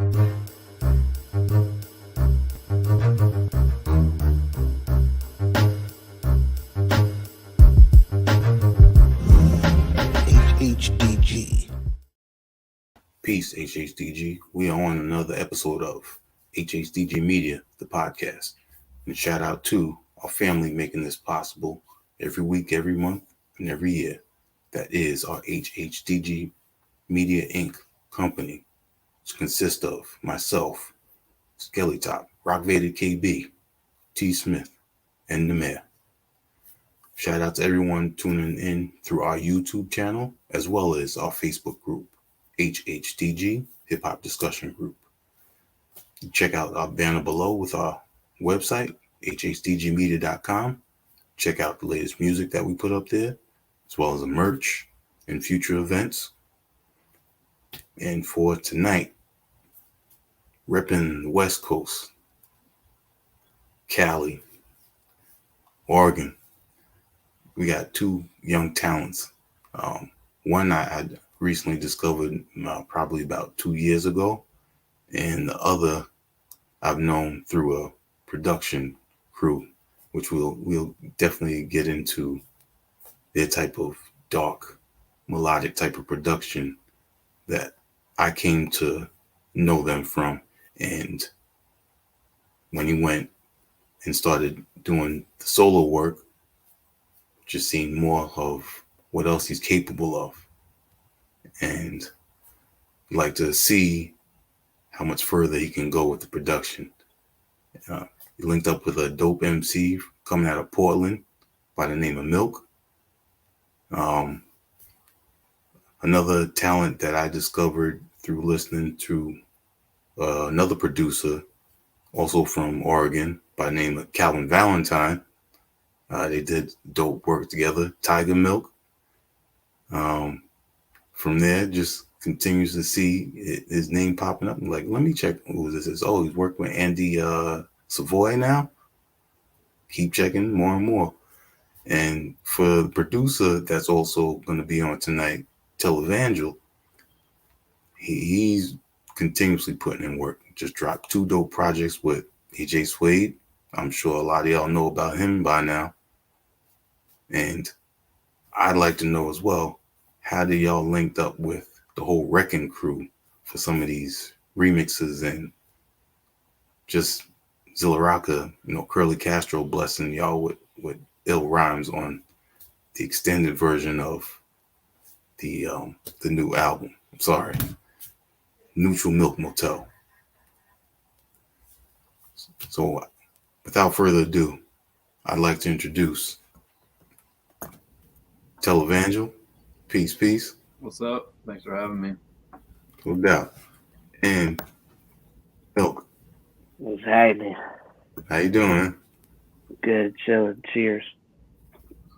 HHDG. Peace, HHDG. We are on another episode of HHDG Media, the podcast. And shout out to our family making this possible every week, every month, and every year. That is our HHDG Media Inc. company, which consists of myself, Skelly Top, Rock Vader KB, T. Smith, and the Mayor. Shout out to everyone tuning in through our YouTube channel, as well as our Facebook group, HHDG Hip Hop Discussion Group. Check out our banner below with our website, hhdgmedia.com. Check out the latest music that we put up there, as well as the merch and future events. And for tonight, repping the West Coast, Cali, Oregon, we got two young talents. One I recently discovered probably about 2 years ago, and the other I've known through a production crew, which we'll definitely get into their type of dark, melodic type of production that I came to know them from. And when he went and started doing the solo work, just seeing more of what else he's capable of. And I'd like to see how much further he can go with the production. He linked up with a dope MC coming out of Portland by the name of Milc. Another talent that I discovered through listening to another producer, also from Oregon, by the name of Calvin Valentine. They did dope work together, Tiger Milk. From there, just continues to see his name popping up. I'm like, let me check who this is. Oh, he's working with Andy Savoy now. Keep checking more and more. And for the producer that's also going to be on tonight, Televangel, he's continuously putting in work. Just dropped 2 dope projects with AJ Suede. I'm sure a lot of y'all know about him by now. And I'd like to know as well, how did y'all linked up with the whole Wrecking crew for some of these remixes and just Zilla Rocca, Curly Castro blessing y'all with ill rhymes on the extended version of the new album. I'm sorry, Neutral Milk Motel. So without further ado, I'd like to introduce Televangel. Peace. What's up? Thanks for having me. No doubt. And Milk. What's happening? How you doing? Good, chilling. Cheers.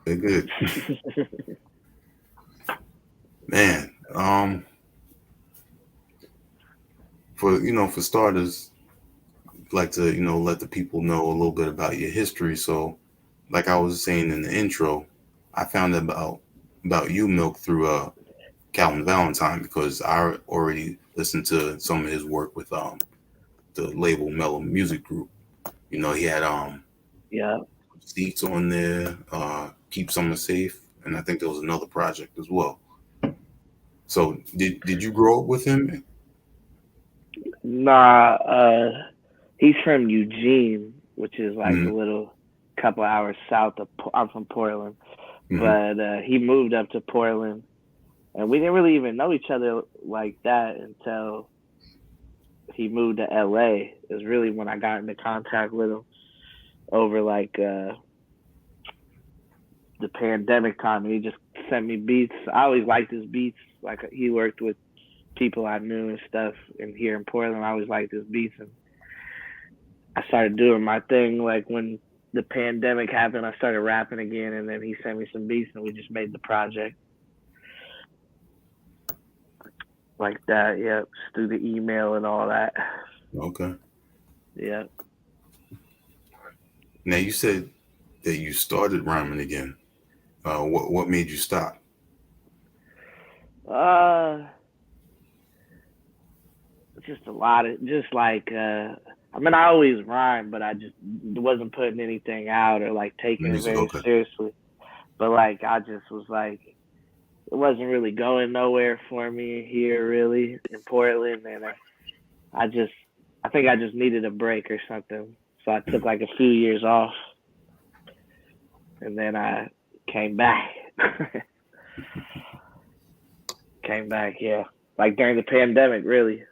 Good. Man, for starters, I'd like to, let the people know a little bit about your history. So, like I was saying in the intro, I found about you, Milk, through Calvin Valentine, because I already listened to some of his work with the label Mellow Music Group. He had Yeah. Seats on there, Keep Summer Safe, and I think there was another project as well. So did you grow up with him? Nah, he's from Eugene, which is like Mhm. a little couple hours south of. I'm from Portland, Mhm. but he moved up to Portland, and we didn't really even know each other like that until he moved to LA. It was really when I got into contact with him over like the pandemic time, and he just sent me beats. I always liked his beats. Like, he worked with people I knew and stuff, and here in Portland, I always liked his beats, and I started doing my thing. Like, when the pandemic happened, I started rapping again, and then he sent me some beats, and we just made the project like that. Yep, just through the email and all that. Okay. Yeah. Now you said that you started rhyming again. What made you stop? just a lot of just like I mean I always rhyme, but I just wasn't putting anything out or like taking it Music, very okay. seriously. But like I just was like it wasn't really going nowhere for me here really in Portland, and I think I just needed a break or something. So I took like a few years off, and then I came back. Came back, yeah. Like during the pandemic, really.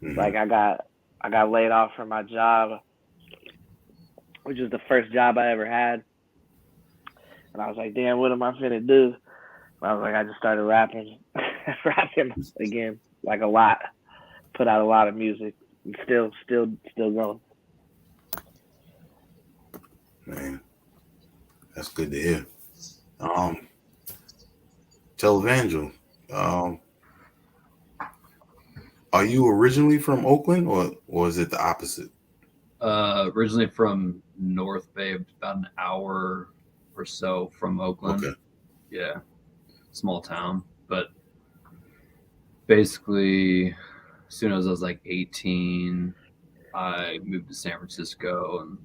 Like I got laid off from my job, which is the first job I ever had. And I was like, damn, what am I finna do? And I was like, I just started rapping, rapping again, like a lot. Put out a lot of music. And still going. Man, that's good to hear. Televangel, are you originally from Oakland, or is it the opposite? Originally from North Bay, about an hour or so from Oakland. Okay. Yeah, small town. But basically, as soon as I was like 18, I moved to San Francisco and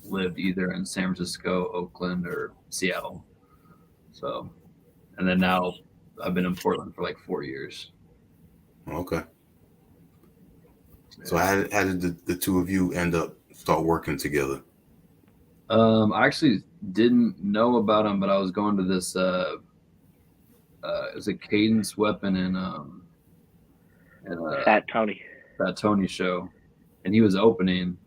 lived either in San Francisco, Oakland, or Seattle. So, and then now I've been in Portland for like 4 years. Okay. So how did the two of you end up start working together? I actually didn't know about him, but I was going to this it was a Cadence Weapon and Fat Tony. Fat Tony show, and he was opening,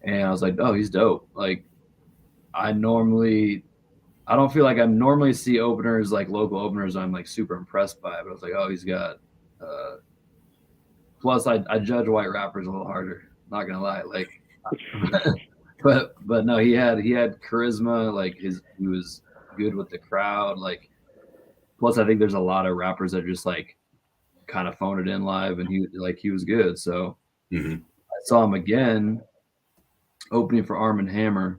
and I was like, oh, he's dope. Like I don't feel like I normally see openers, like local openers, I'm like super impressed by, but I was like, oh, he's got plus I judge white rappers a little harder, not gonna lie, like but no, he had charisma, like he was good with the crowd, like plus I think there's a lot of rappers that just like kind of phone it in live, and he was good. So I saw him again opening for Arm & Hammer,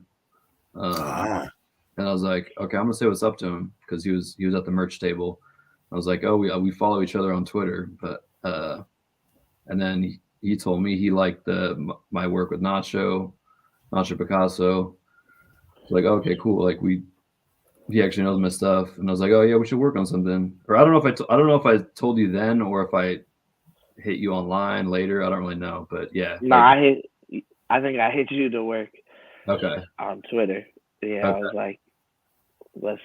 and I was like, okay, I'm gonna say what's up to him because he was at the merch table. I was like, oh, we follow each other on Twitter, but and then he told me he liked my work with Nacho Picasso. Like, okay, cool. Like he actually knows my stuff, and I was like, oh yeah, we should work on something. Or I don't know if I told you then or if I hit you online later. I don't really know, but yeah. No, like, I think I hit you to work. Okay. On Twitter, yeah, okay. I was like, let's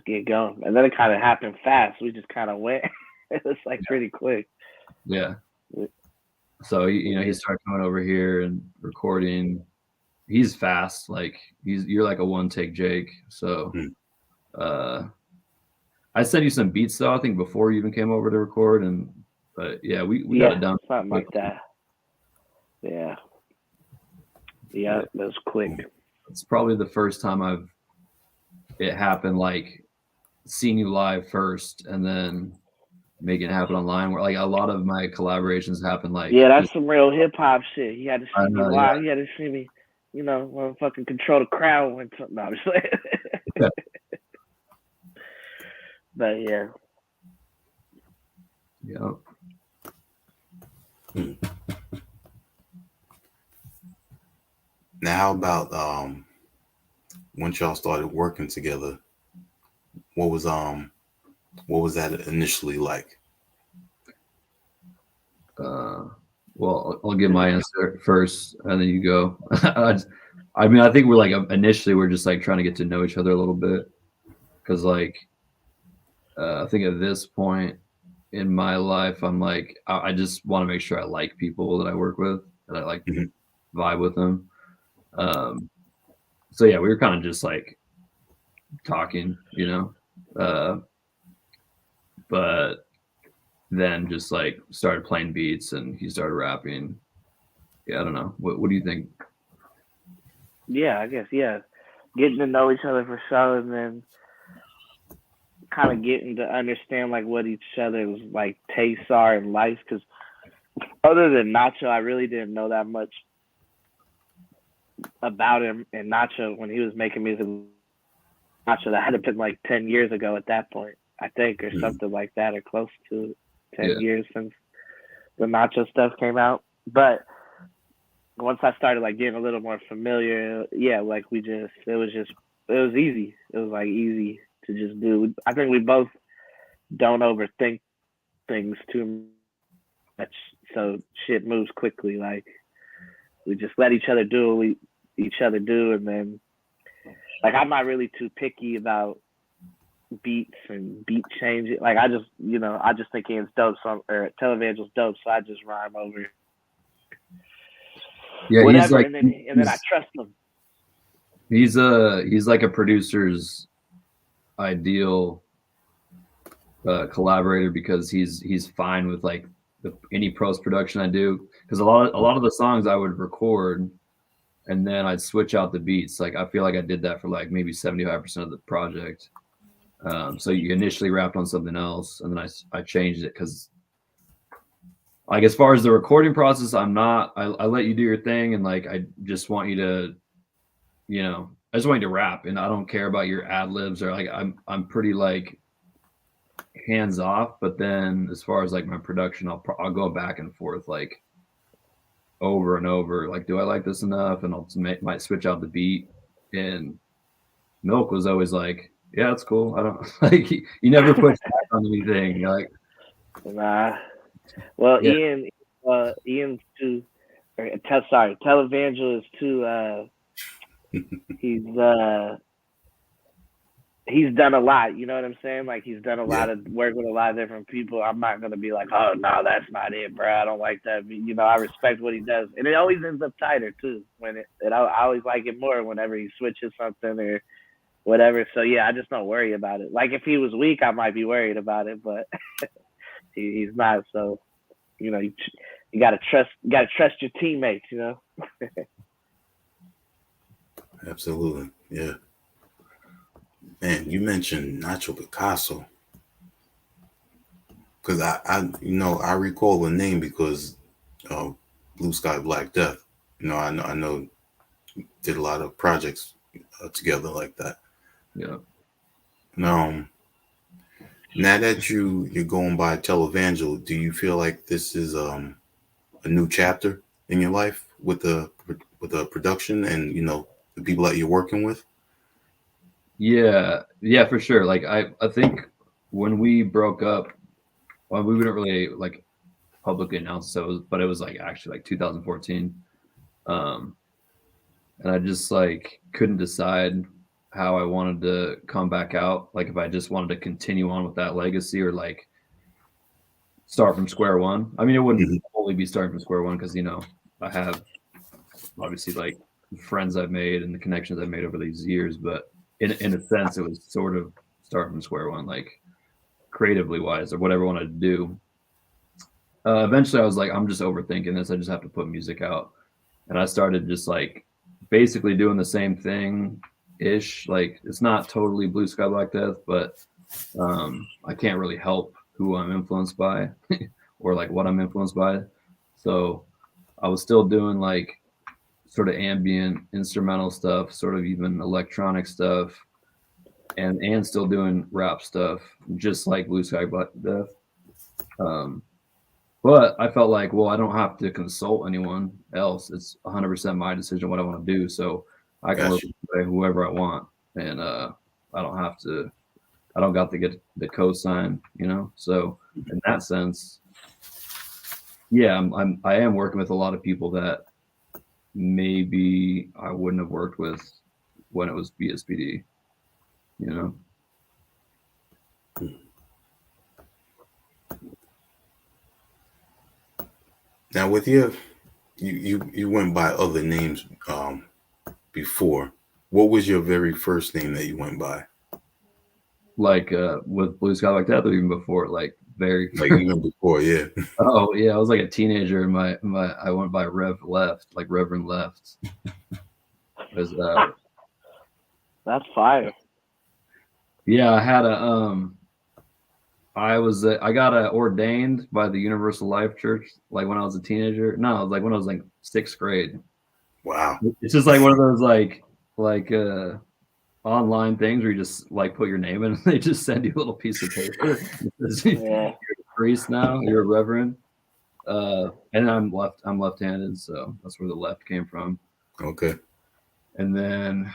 get going, and then it kind of happened fast. We just kind of went. It was like pretty quick. Yeah. So he started coming over here and recording. He's fast, like you're like a one take Jake. So I sent you some beats though, I think before you even came over to record, but yeah, we got it done. Something like that. Yeah. Yeah, that was quick. It's probably the first time it happened, like seeing you live first and then making it happen online, where like a lot of my collaborations happen like that's some real hip hop shit. He had to see me live. Yeah. He had to see me, fucking control the crowd when something. No, I'm just like, but yeah. Yeah. Now, how about once y'all started working together? What was that initially like? Well, I'll give my answer first, and then you go. I mean, I think we're like initially we're just like trying to get to know each other a little bit, because like I think at this point in my life, I'm like I just want to make sure I like people that I work with, that I like to vibe with them. So yeah, we were kind of just like talking, but then just like started playing beats and he started rapping. Yeah, I don't know. What do you think? Yeah, I guess, getting to know each other for sure, and then kind of getting to understand like what each other's like tastes are in life, because other than Nacho, I really didn't know that much about him. And Nacho, when he was making music, Nacho, that had to been like 10 years ago at that point, I think, or something like that, or close to 10 years the Nacho stuff came out. But once I started like getting a little more familiar, yeah, like it was easy. It was like easy to just do. I think we both don't overthink things too much, so shit moves quickly. Like we just let each other do what each other do, and then like I'm not really too picky about beats and beat changes. Like I just think Ian's dope, or Televangel's dope, so I just rhyme over whatever, and then I trust him. He's like a producer's ideal collaborator because he's fine with like any post production I do, because a lot of the songs I would record and then I'd switch out the beats. Like I feel like I did that for like maybe 75% of the project. So you initially rapped on something else, and then I changed it because, like, as far as the recording process, I let you do your thing, and like I just want you to, I just want you to rap, and I don't care about your ad libs, or like I'm pretty like hands off. But then as far as like my production, I'll go back and forth like over and over. Like, do I like this enough? And I'll might switch out the beat. And Milc was always like, yeah, that's cool. I don't like you never push back on anything. You're like, nah. Well, yeah. Ian's too. Televangel is too. He's done a lot. You know what I'm saying? Like he's done a lot of work with a lot of different people. I'm not gonna be like, oh no, that's not it, bro. I don't like that. I respect what he does, and it always ends up tighter too. I always like it more whenever he switches something or whatever. So yeah, I just don't worry about it. Like if he was weak, I might be worried about it, but he's not. So you gotta trust your teammates. Absolutely, yeah. Man, you mentioned Nacho Picasso, because I recall the name because Blue Sky Black Death. I know did a lot of projects together like that. Yeah. Now that you're going by Televangel, do you feel like this is a new chapter in your life with the production and the people that you're working with? Yeah, for sure. Like I think when we broke up, well, we wouldn't really like publicly announce but it was like actually like 2014. And I just like couldn't decide how I wanted to come back out. Like if I just wanted to continue on with that legacy or like start from square one. I mean, it wouldn't totally be starting from square one because I have obviously like friends I've made and the connections I've made over these years, but in a sense, it was sort of starting from square one, like creatively wise or whatever I wanted to do. Eventually, I was like, I'm just overthinking this. I just have to put music out, and I started just like basically doing the same thing ish. Like it's not totally Blue Sky Black Death, but I can't really help who I'm influenced by or like what I'm influenced by. So I was still doing like sort of ambient instrumental stuff, sort of even electronic stuff, and still doing rap stuff, just like Blue Sky Black Death. But I felt like, well, I don't have to consult anyone else. It's 100% my decision what I want to do. So I can work with whoever I want, and I don't got to get the cosign, So in that sense, yeah, I am working with a lot of people that maybe I wouldn't have worked with when it was BSPD, Now with you went by other names before. What was your very first name that you went by? Like with Blue Sky Like That, or even before, like even before, yeah. Oh yeah, I was like a teenager, and I went by Rev Left, like Reverend Left. That's fire. Yeah, I had I got ordained by the Universal Life Church like when I was a teenager. No, like when I was like 6th grade. Wow. It's just like one of those like online things where you just like put your name in and they just send you a little piece of paper. You're a priest now, you're a reverend. And I'm left-handed, so that's where the left came from. Okay. And then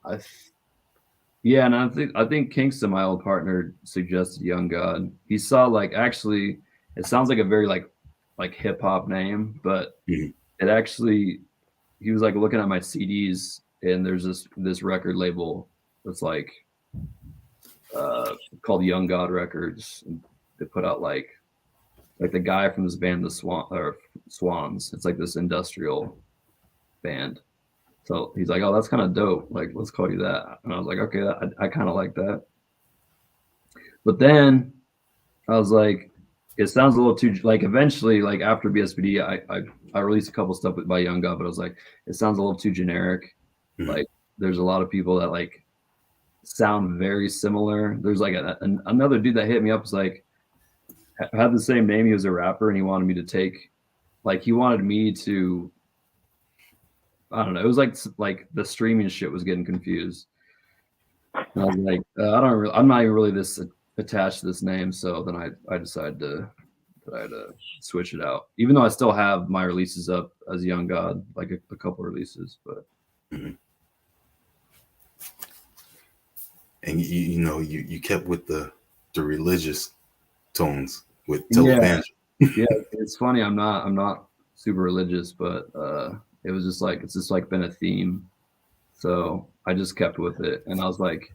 and I think Kingston, my old partner, suggested Young God. He saw actually it sounds like a very like hip hop name, but Mhm. it actually he was looking at my CDs, and there's this record label that's called Young God Records. They put out like the guy from this band, the Swans. It's like this industrial band. So he's like, "Oh, that's kind of dope. Like, let's call you that." And I was like, "Okay, I kind of like that." But then I was like, "It sounds a little too Eventually, after BSPD, I released a couple stuff by Young God, but I was like, it sounds a little too generic. Mhm. Like, there's a lot of people that sound very similar. There's another dude that hit me up was like had the same name. He was a rapper, and he wanted me to take he wanted me to, I don't know. It was like the streaming shit was getting confused. And I was like, I'm not even really this attached to this name. So then I decided to switch it out, even though I still have my releases up as Young God, like a couple releases. But Mhm. And you kept with the religious tones with Televangel. yeah, it's funny. I'm not super religious, but it was just it's just been a theme. So I just kept with it, and I was like,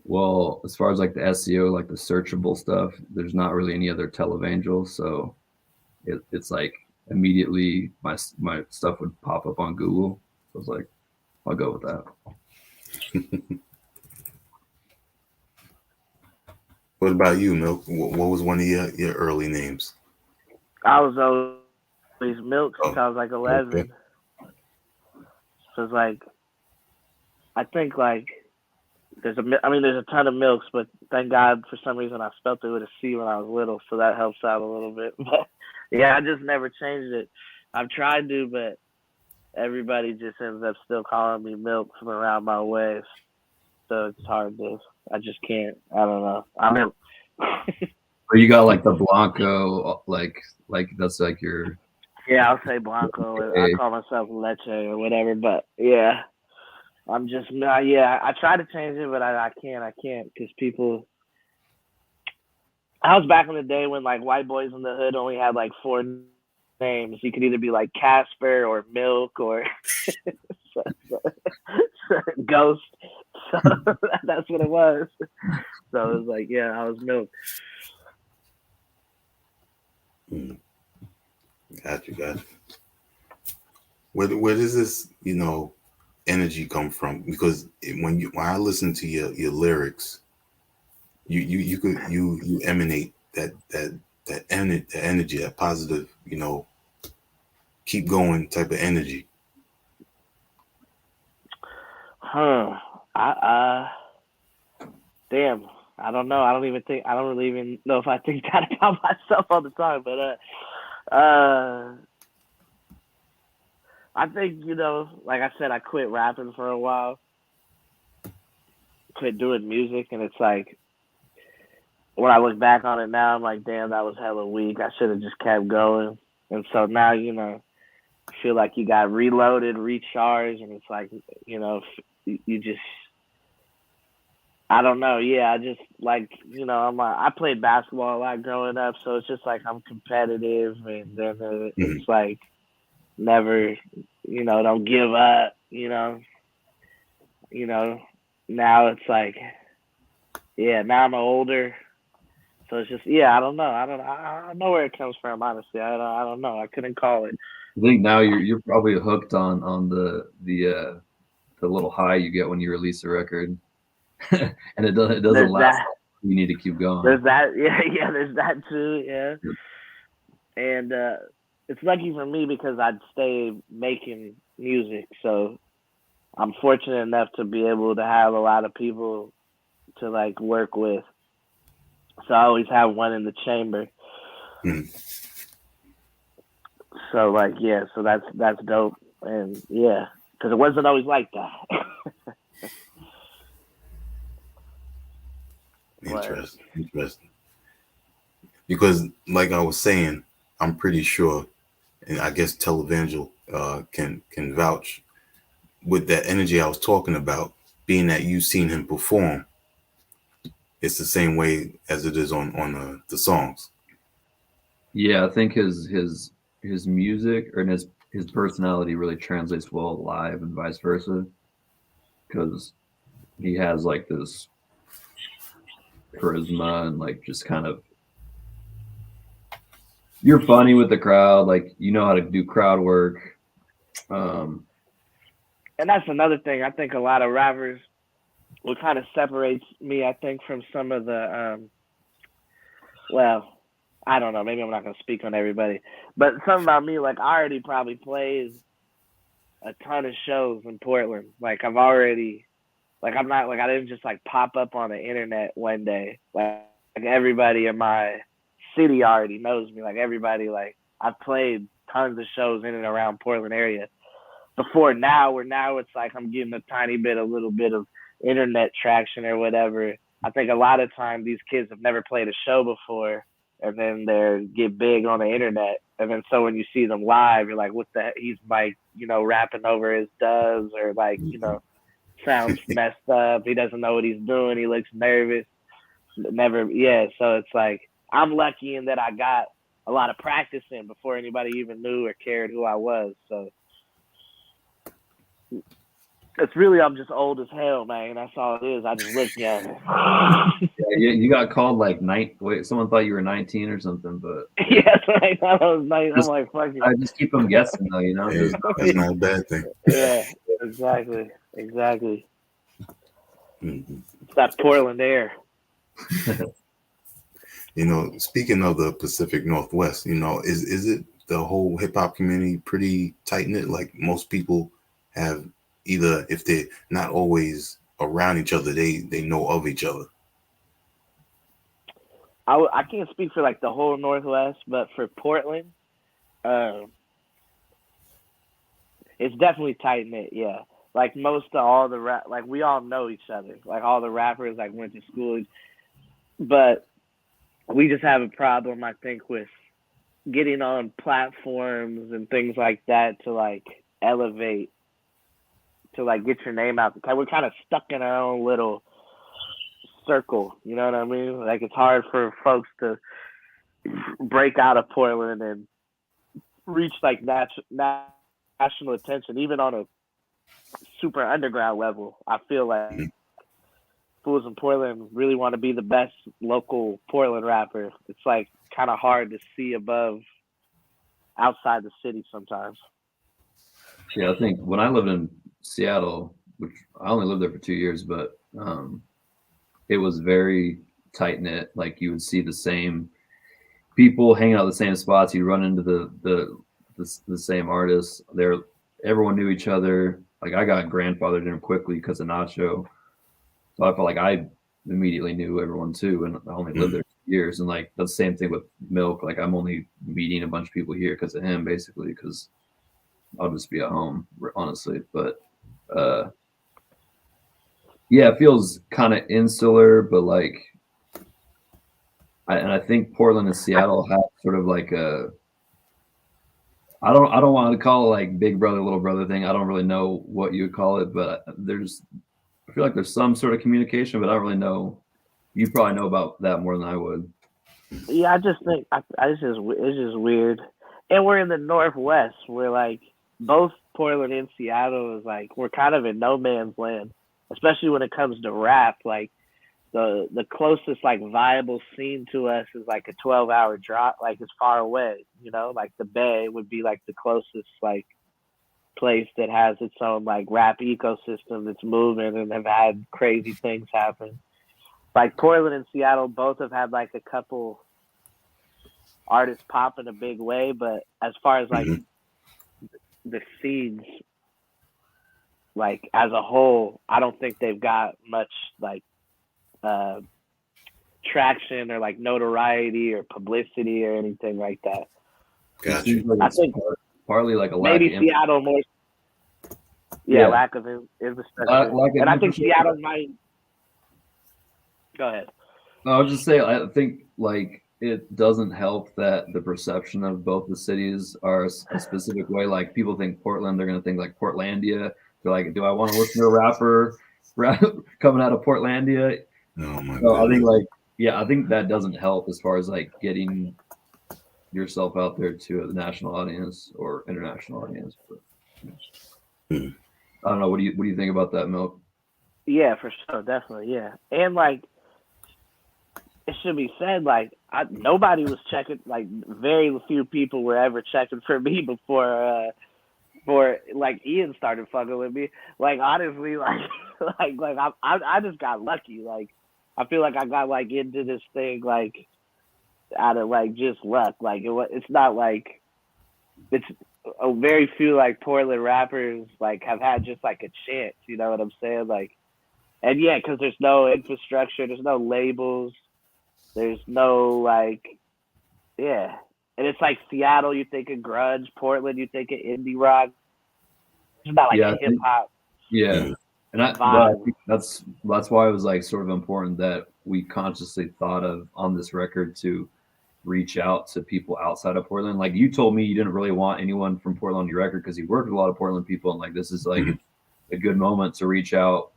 well, as far as the SEO, the searchable stuff, there's not really any other Televangel, so it's immediately my stuff would pop up on Google. So I was like, I'll go with that. What about you, Milk? What was one of your early names? I was always Milc since I was 11. Okay. So it's I think there's a ton of Milks, but thank God for some reason I spelled it with a C when I was little, so that helps out a little bit. But yeah, I just never changed it. I've tried to, but everybody just ends up still calling me Milk from around my way. So it's hard to. I just can't. I don't know. I'm Milk. Or you got the Blanco, that's your. Yeah, I'll say Blanco. I call myself Leche or whatever, but yeah. I'm just I try to change it, but I can't because people. I was back in the day when white boys in the hood only had 4 names. You could either be Casper or Milk or Ghost. So that's what it was. So it was I was Milk. Gotcha. Where does this energy come from? Because when I listen to your lyrics, you emanate that energy, that positive, keep going type of energy. Damn. I don't know. I don't really even know if I think that about myself all the time, but I think, like I said, I quit rapping for a while, quit doing music, and it's when I look back on it now, I'm like, damn, that was hella weak. I should have just kept going. And so now, I feel like you got reloaded, recharged, and it's you just, I don't know. Yeah, I just I played basketball a lot growing up, so it's just I'm competitive, and then it's never, don't give up, now it's now I'm older, so it's just I don't know. I don't know where it comes from, honestly. I don't know. I couldn't call it. I think now you're probably hooked on the little high you get when you release a record. And it doesn't last. You need to keep going. There's that, yeah. There's that too, yeah. And it's lucky for me because I'd stay making music, so I'm fortunate enough to be able to have a lot of people to work with. So I always have one in the chamber. So so that's dope, and because it wasn't always like that. Interesting. Because like I was saying, I'm pretty sure, and I guess Televangel can vouch with that energy I was talking about. Being that you've seen him perform, it's the same way as it is on the songs. Yeah, I think his music or his personality really translates well live and vice versa, because he has like this charisma and like just kind of, you're funny with the crowd, like you know how to do crowd work. And that's another thing. I think a lot of rappers, what kind of separates me, I think, from some of the well, I don't know, maybe I'm not gonna speak on everybody, but something about me, like I already probably played a ton of shows in Portland. Like I've already, like I'm not like I didn't just like pop up on the internet one day. Like everybody in my city already knows me. Like everybody, like I've played tons of shows in and around Portland area before now, where now it's like I'm getting a little bit of internet traction or whatever. I think a lot of time these kids have never played a show before, and then they get big on the internet, and then so when you see them live, you're like, what the? He's like, you know, rapping over his doves, or like, you know, sounds messed up. He doesn't know what he's doing. He looks nervous. Never, yeah. So it's like I'm lucky in that I got a lot of practice in before anybody even knew or cared who I was. So it's really, I'm just old as hell, man. That's all it is. I just look young. Yeah, you got called like wait, someone thought you were 19 or something, but yeah, like, I was like, I'm like, fuck it. I just keep them guessing though, you know. Yeah, that's not a bad thing. Yeah, exactly. Mm-hmm. It's that Portland air. You know, speaking of the Pacific Northwest, you know, is it the whole hip hop community pretty tight knit? Like most people have, either if they're not always around each other, they know of each other. I can't speak for like the whole Northwest, but for Portland, it's definitely tight knit. Yeah, like most of all the like we all know each other. Like all the rappers like went to school, but we just have a problem, I think, with getting on platforms and things like that to like elevate, to like get your name out. We're kind of stuck in our own little circle, you know what I mean? Like it's hard for folks to break out of Portland and reach like national attention, even on a super underground level. I feel like fools in Portland really want to be the best local Portland rapper. It's like kind of hard to see above outside the city sometimes. Yeah, I think when I lived in Seattle, which I only lived there for 2 years, but it was very tight knit. Like you would see the same people hanging out the same spots. You run into the same artists. Everyone knew each other. Like I got grandfathered in quickly because of Nacho, so I felt like I immediately knew everyone too, and I only lived there 2 years. And like the same thing with Milc. Like I'm only meeting a bunch of people here because of him, basically, because I'll just be at home, honestly. But yeah, it feels kind of insular, but like, I think Portland and Seattle have sort of like I don't want to call it like big brother, little brother thing. I don't really know what you would call it, but I feel like there's some sort of communication, but I don't really know. You probably know about that more than I would. Yeah, I just think it's just weird. And we're in the Northwest. We're like both Portland and Seattle is like we're kind of in no man's land, especially when it comes to rap. Like the closest like viable scene to us is like a 12-hour drop. Like it's far away, you know. Like the Bay would be like the closest like place that has its own like rap ecosystem that's moving and have had crazy things happen. Like Portland and Seattle both have had like a couple artists pop in a big way, but as far as like the scenes, like as a whole, I don't think they've got much like traction or like notoriety or publicity or anything like that. Gotcha. Like I think partly like a maybe lack Seattle more. Yeah, lack of infrastructure, and I think Seattle might. Go ahead. No, I was just saying. I think like it doesn't help that the perception of both the cities are a specific way. Like people think Portland, they're gonna think like Portlandia. They're like, do I want to listen to a rapper coming out of Portlandia? Oh my So I think goodness. I think that doesn't help as far as like getting yourself out there to a national audience or international audience. But Hmm. I don't know. What do you think about that, Milk? Yeah, for sure, definitely, yeah. And like it should be said, like nobody was checking. Like very few people were ever checking for me before like Ian started fucking with me. Like honestly, like I just got lucky. Like I feel like I got like into this thing like out of like just luck. Like it's not like it's a very few like Portland rappers like have had just like a chance. You know what I'm saying? Like, and yeah, because there's no infrastructure, there's no labels, there's no like, yeah. And it's like Seattle, you think of grunge. Portland, you think of indie rock. It's not like Yeah, a I hip think, hop yeah, Hmm. and I vibe. think that's why it was like sort of important that we consciously thought of on this record to reach out to people outside of Portland. Like you told me, you didn't really want anyone from Portland on your record because you worked with a lot of Portland people, and like this is like Hmm. a good moment to reach out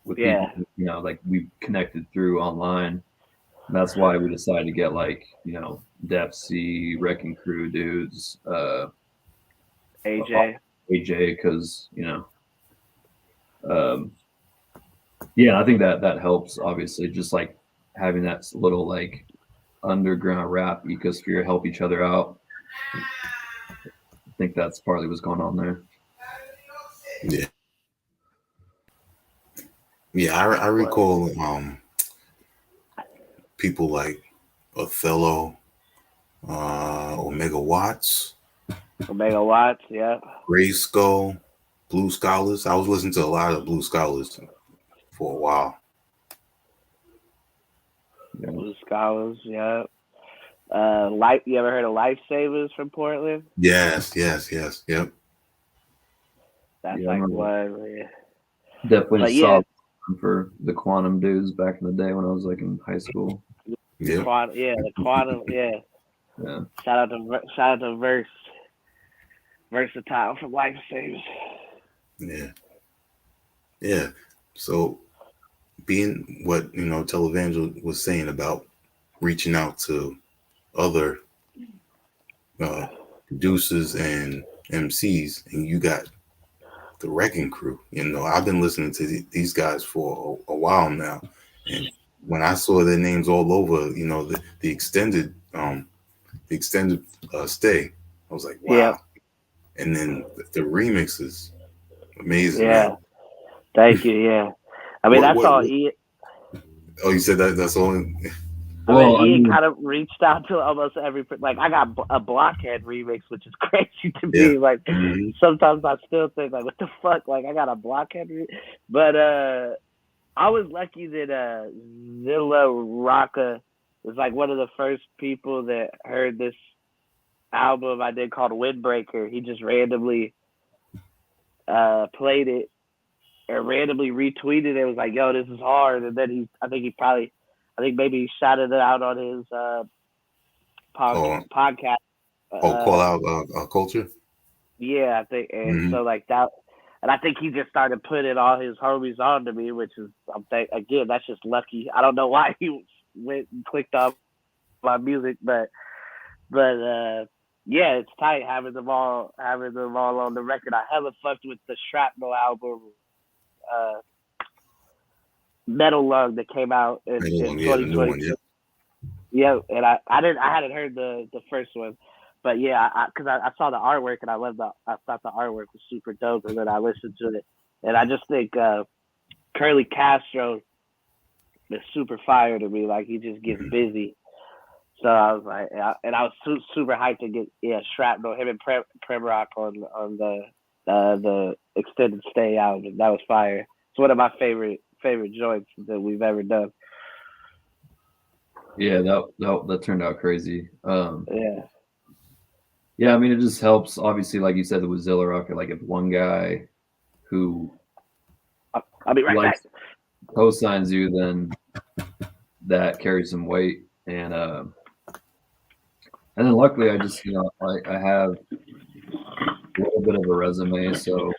with people, Yeah, like we connected through online. And that's why we decided to get like, Def C, Wrecking Crew dudes, AJ. AJ, because, um, yeah, I think that helps, obviously, just like having that little like underground rap ecosphere help each other out. I think that's partly what's going on there. Yeah. Yeah, I Well, recall people like Othello, Omega Watts, Omega Watts. Yeah, Gray Skull, Blue Scholars. I was listening to a lot of Blue Scholars for a while. Yeah, Blue Scholars. Yeah. Life. You ever heard of Lifesavers from Portland? Yes, yes, yes. Yep. That's yeah, I like remember one. Yeah. definitely But yeah, saw for the Quantum dudes back in the day when I was like in high school. Yep. quantum. Yeah, the quantum. Yeah. Yeah, Shout out to Versatile from Lifesavers. Yeah. Yeah. So being what Televangel was saying about reaching out to other uh, producers and MCs, and you got the Wrecking Crew. I've been listening to these guys for a while now, and when I saw their names all over, the extended stay, I was like, Yep. wow. And then the remixes, amazing, man. Yeah. Thank you. Yeah. I mean, What that's what? all. what oh, you said that? That's all. I mean, well, I Ian mean, kind of reached out to almost every. Like, I got a Blockhead remix, which is crazy to Yeah. me. Like, Hmm. sometimes I still think, like, what the fuck? Like, I got a Blockhead But I was lucky that Zilla Rocca was, like, one of the first people that heard this album I did called Windbreaker. He just randomly played it or randomly retweeted it. It was like, yo, this is hard. And then I think maybe he shouted it out on his Oh, podcast. call Uh, out culture. yeah, I think, and Hmm. so like that, and I think he just started putting all his homies on to me, which is again, that's just lucky. I don't know why he went and clicked on my music, but yeah, it's tight having them all on the record. I hella fucked with the Shrapnel album, uh, Metal Lung that came out in Yeah, the new one. 2022. Yeah. Yeah, and I hadn't heard the first one, but yeah, because I saw the artwork and I thought the artwork was super dope, and then I listened to it, and I just think Curly Castro is super fire to me. Like he just gets Hmm. busy, so I was like, and I was super hyped to get Shrapnel, him and Prem Rock on the extended stay album. That was fire. It's one of my favorite joints that we've ever done. yeah, that turned out crazy. Yeah. Yeah, I mean, it just helps. Obviously, like you said, with Zilla Rocket, like if one guy who I'll be right back. likes co-signs you, then that carries some weight. And And then luckily, I just I have a little bit of a resume, so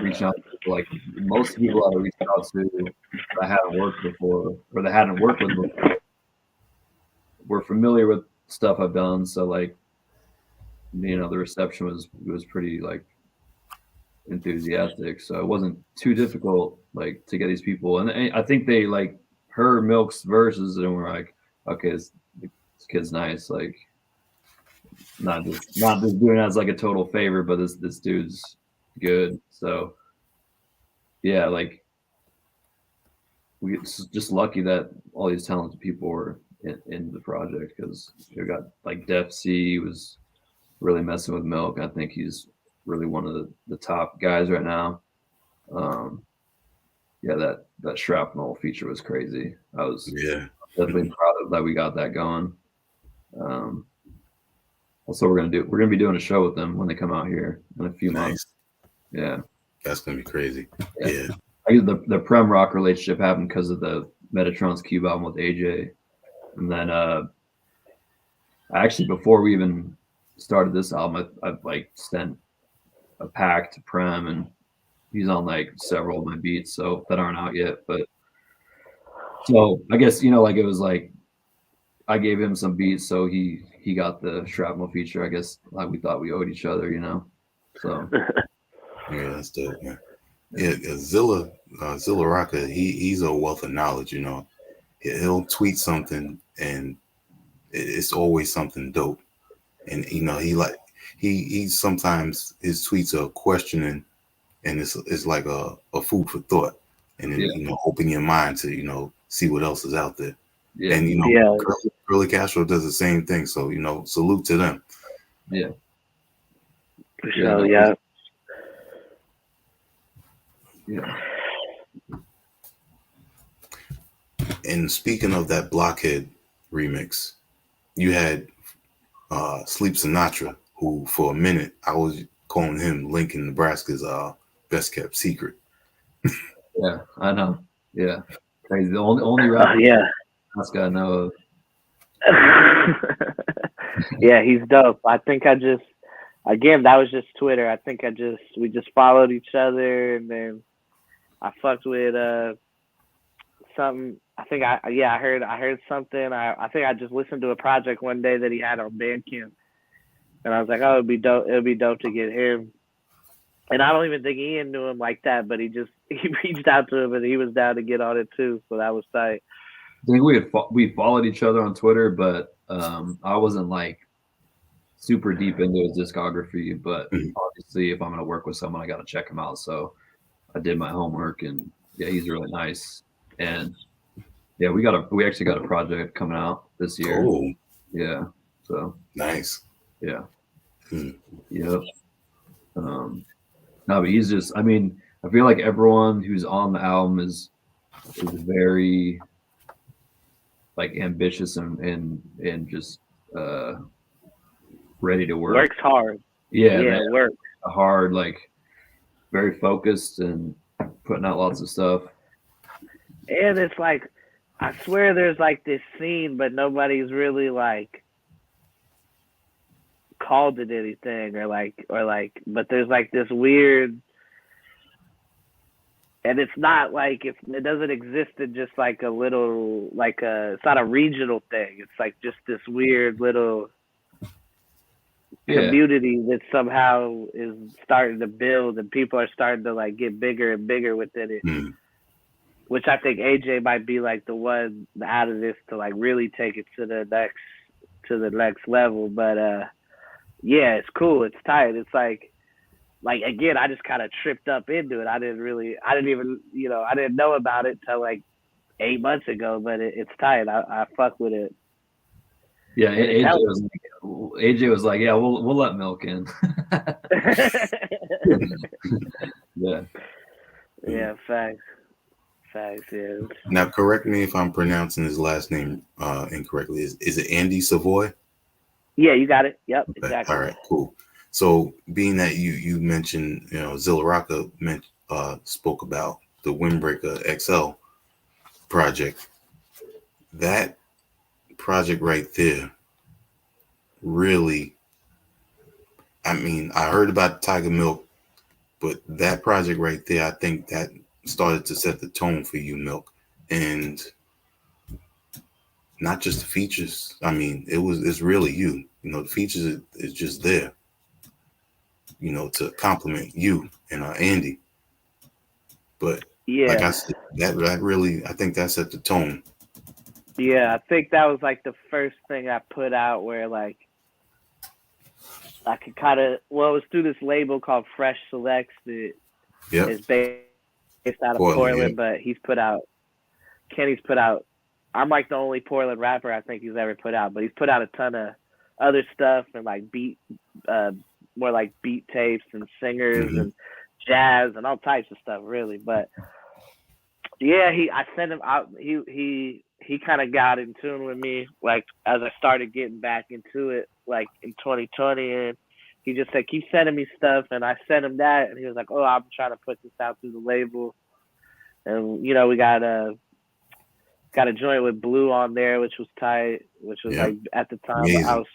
reaching out to people, like most people I reached out to that I hadn't worked before or that hadn't worked with before were familiar with stuff I've done. So like the reception was pretty like enthusiastic, so it wasn't too difficult like to get these people. And I think they like heard Milk's verses and were like, okay, this kid's nice, like not just doing it as like a total favor, but this dude's good. So yeah, like we just lucky that all these talented people were in the project, because we got like Def C was really messing with Milk. I think he's really one of the top guys right now. Yeah, that shrapnel feature was crazy. I was definitely proud of that we got that going. Also, we're gonna be doing a show with them when they come out here in a few months. Yeah, that's gonna be crazy. Yeah. I guess the Prem Rock relationship happened because of the Metatron's Cube album with AJ, and then actually before we even started this album, I've like sent a pack to Prem, and he's on like several of my beats, so that aren't out yet. But so I guess like it was like I gave him some beats, so he got the shrapnel feature. I guess like we thought we owed each other, So yeah, that's dope, man. Yeah, Zilla Rocka, he's a wealth of knowledge. He'll tweet something and it's always something dope. And he sometimes his tweets are questioning, and it's like a food for thought, and then open your mind to see what else is out there. Yeah. And Curly Castro does the same thing, so salute to them. Yeah. So yeah. Yeah. And speaking of that Blockhead remix, you had Sleep Sinatra, who for a minute I was calling him Lincoln, Nebraska's best kept secret. Yeah, I know. Yeah, crazy. The only rapper I know of. Yeah, he's dope. I think that was just Twitter. I think we just followed each other, and then I fucked with something. I think I heard something. I think I just listened to a project one day that he had on Bandcamp, and I was like, oh, it'd be dope to get him. And I don't even think Ian knew him like that, but he reached out to him and he was down to get on it too. So that was tight. I think we followed each other on Twitter, but I wasn't like super deep into his discography. But obviously, if I'm gonna work with someone, I got to check him out. So I did my homework, and yeah, he's really nice. And yeah, we actually got a project coming out this year. Oh, yeah. So nice. Yeah. Yep. No, but he's just. I mean, I feel like everyone who's on the album is very like ambitious and just ready to work. Works hard. Yeah, works hard, like very focused and putting out lots of stuff. And it's like, I swear there's like this scene, but nobody's really like called it anything but there's like this weird, and it's not like it doesn't exist in just like a little it's not a regional thing. It's like just this weird little community that somehow is starting to build, and people are starting to like get bigger and bigger within it. Which I think AJ might be like the one out of this to like really take it to the next level. But yeah, it's cool. It's tight. It's like again, I just kind of tripped up into it. I didn't know about it till like 8 months ago, but it's tight. I fuck with it. Yeah, AJ was like, yeah, we'll let Milc in. Yeah. Yeah, facts. Yeah. Now, correct me if I'm pronouncing his last name incorrectly. Is it Andy Savoy? Yeah, you got it. Yep, okay. Exactly. All right, cool. So, being that you mentioned, Zilla Rocka spoke about the Windbreaker XL project. That project right there really, I mean, I heard about Tiger Milk, but that project right there, I think that started to set the tone for you, Milk. And not just the features. I mean, it's really you. You know, the features is just there, you know, to complement you and Andy. But like I Yeah. said, that really, I think that set the tone. Yeah, I think that was like the first thing I put out where like I could kind of, well, it was through this label called Fresh Selects that Yep. is based out of Portland, Portland, but Kenny's put out, I'm like the only Portland rapper I think he's ever put out, but he's put out a ton of other stuff and like more like beat tapes and singers and jazz and all types of stuff really. But yeah, I sent him out, he kind of got in tune with me like as I started getting back into it like in 2020, and he just said keep sending me stuff, and I sent him that, and he was like, oh, I'm trying to put this out through the label, and you know we got a joint with Blue on there, which was tight, which was like at the time amazing. I was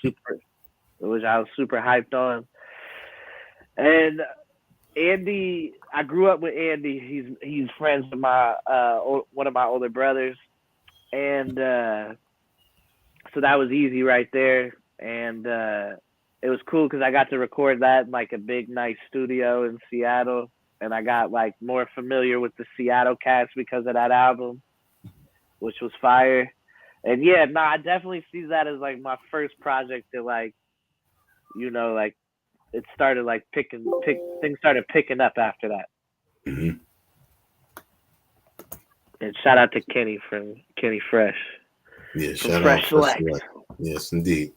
super hyped on. And Andy, I grew up with Andy. He's friends with my one of my older brothers, and so that was easy right there. And it was cool because I got to record that in like a big nice studio in Seattle, and I got like more familiar with the Seattle cast because of that album, which was fire. And yeah, no, I definitely see that as like my first project that like, you know, like it started like things started picking up after that. Mm-hmm. And shout out to Kenny from Kenny Fresh. Yeah, shout Fresh out Select. Fresh Select. Yes, indeed.